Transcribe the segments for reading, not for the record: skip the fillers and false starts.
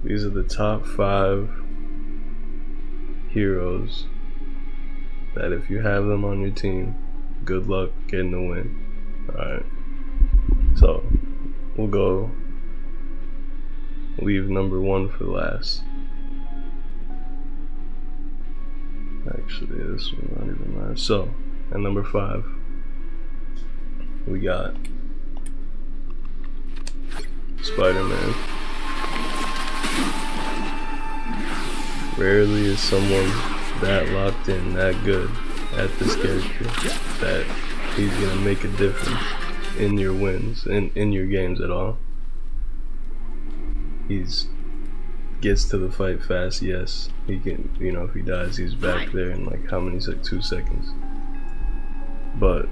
these are the top 5 heroes that if you have them on your team, good luck getting the win. Alright, so we'll go leave number 1 for last. Actually, this one not even last. So, at number 5, we got Spider-Man. Rarely is someone that locked in, that good at this character, that he's gonna make a difference in your wins, in your games at all. He's gets to the fight fast, yes. He can, you know, if he dies, he's back there in like how many, like 2 seconds. But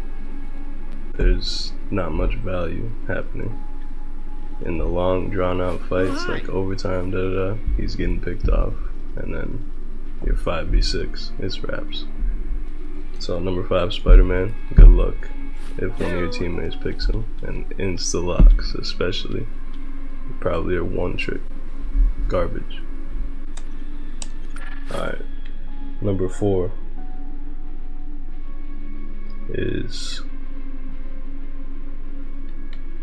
there's not much value happening in the long, drawn-out fights, like overtime, he's getting picked off, and then your 5v6, it's wraps. So number 5, Spider-Man, good luck if one of your teammates picks him, and insta-locks especially, probably are one trick, garbage. Alright, number 4 is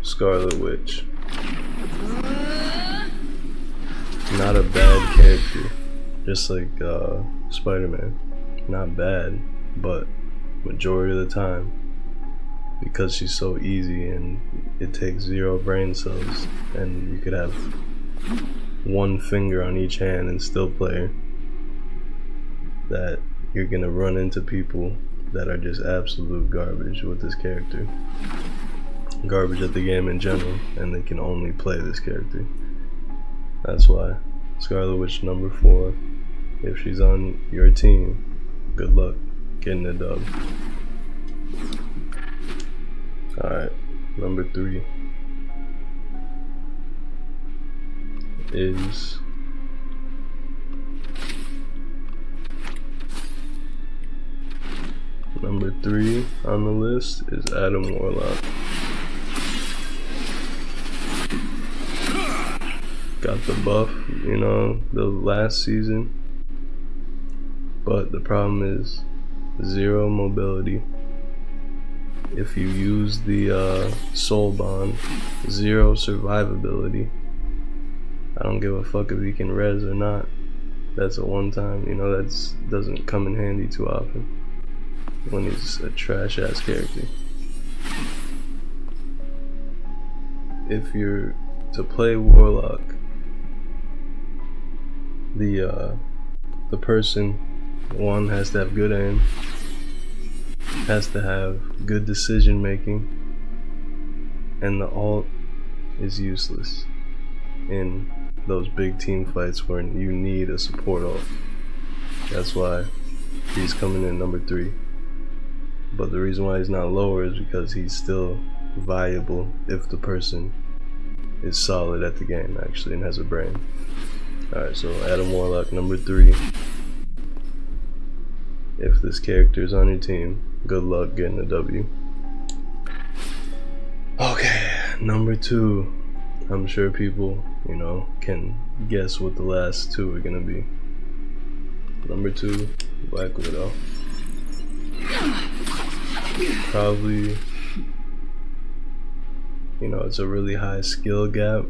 Scarlet Witch. Not a bad character, just like Spider-Man. Not bad, but majority of the time, because she's so easy and it takes 0 brain cells, and you could have 1 finger on each hand and still play her, that you're gonna run into people that are just absolute garbage with this character. Garbage at the game in general, and they can only play this character. That's why Scarlet Witch number 4, if she's on your team, good luck getting a dub. Alright, number 3 is number 3 on the list is Adam Warlock. Got the buff, you know, the last season, but the problem is 0 mobility. If you use the soul bond, 0 survivability. I don't give a fuck if you can res or not. That's a one-time, you know, that doesn't come in handy too often when he's a trash ass character. If you're to play Warlock, the person, 1, has to have good aim, has to have good decision making, and the ult is useless in those big team fights where you need a support ult. That's why he's coming in number 3. But the reason why he's not lower is because he's still viable if the person is solid at the game actually and has a brain. Alright, so Adam Warlock number 3. If this character is on your team, good luck getting a W. Okay, number 2. I'm sure people, you know, can guess what the last 2 are gonna be. Number 2, Black Widow. Probably, you know, it's a really high skill cap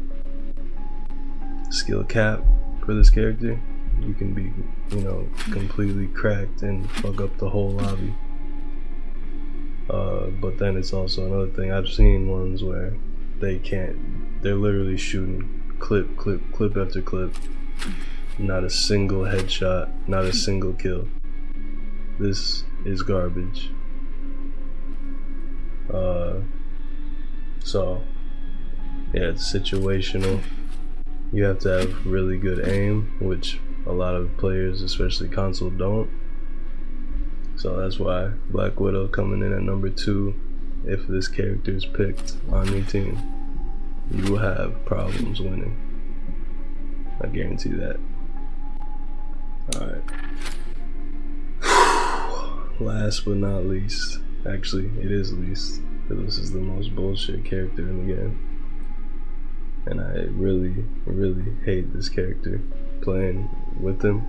for this character. You can be, you know, completely cracked and fuck up the whole lobby. But then it's also another thing, I've seen ones where they can't, they're literally shooting clip after clip, not a single headshot, not a single kill. This is garbage. So yeah, it's situational. You have to have really good aim, which a lot of players, especially console, don't. So that's why Black Widow coming in at number 2. If this character is picked on your team, you will have problems winning. I guarantee that. Alright. Last but not least, actually it is least, because this is the most bullshit character in the game. and I really hate this character. Playing with him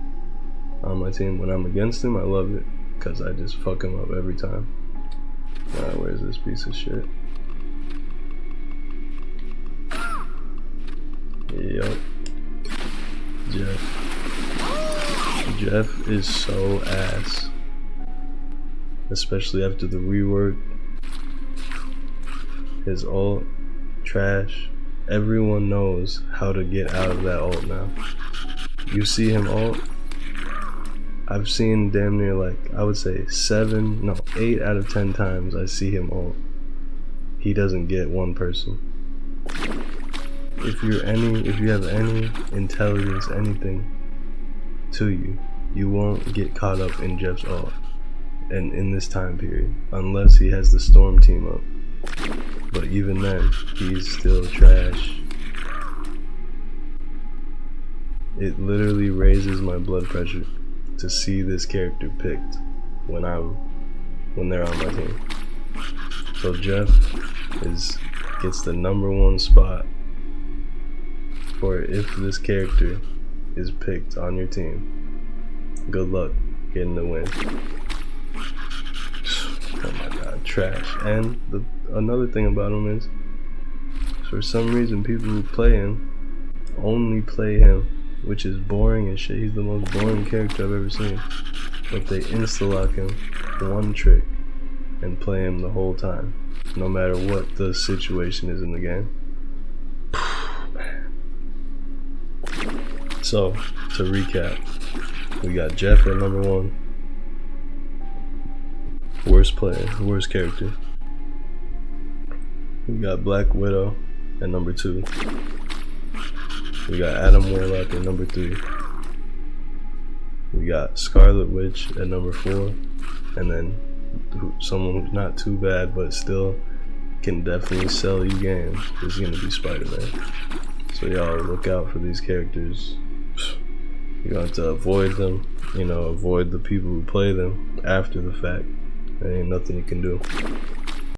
on my team, when I'm against him, I love it because I just fuck him up every time. Alright, where's this piece of shit? Yup. Jeff is so ass. Especially after the rework. His ult, trash. Everyone knows how to get out of that ult now. You see him ult, I've seen damn near, like, I would say 8 out of 10 times I see him ult. He doesn't get one person. If you have any intelligence, anything to you, you won't get caught up in Jeff's ult. And in this time period, unless he has the Storm team up. But even then, he's still trash. It literally raises my blood pressure to see this character picked when they're on my team. So Jeff gets the #1 spot for if this character is picked on your team. Good luck getting the win. Oh my god, trash. And another thing about him is, for some reason, people who play him only play him, which is boring as shit. He's the most boring character I've ever seen. But they insta-lock him, one trick, and play him the whole time, no matter what the situation is in the game. So, to recap, we got Jeff at #1. Worst player, worst character. We got Black Widow at #2. We got Adam Warlock at #3. We got Scarlet Witch at #4. And then someone who's not too bad but still can definitely sell you games is gonna be Spider-Man. So y'all look out for these characters. You're gonna have to avoid them, avoid the people who play them after the fact. There ain't nothing you can do.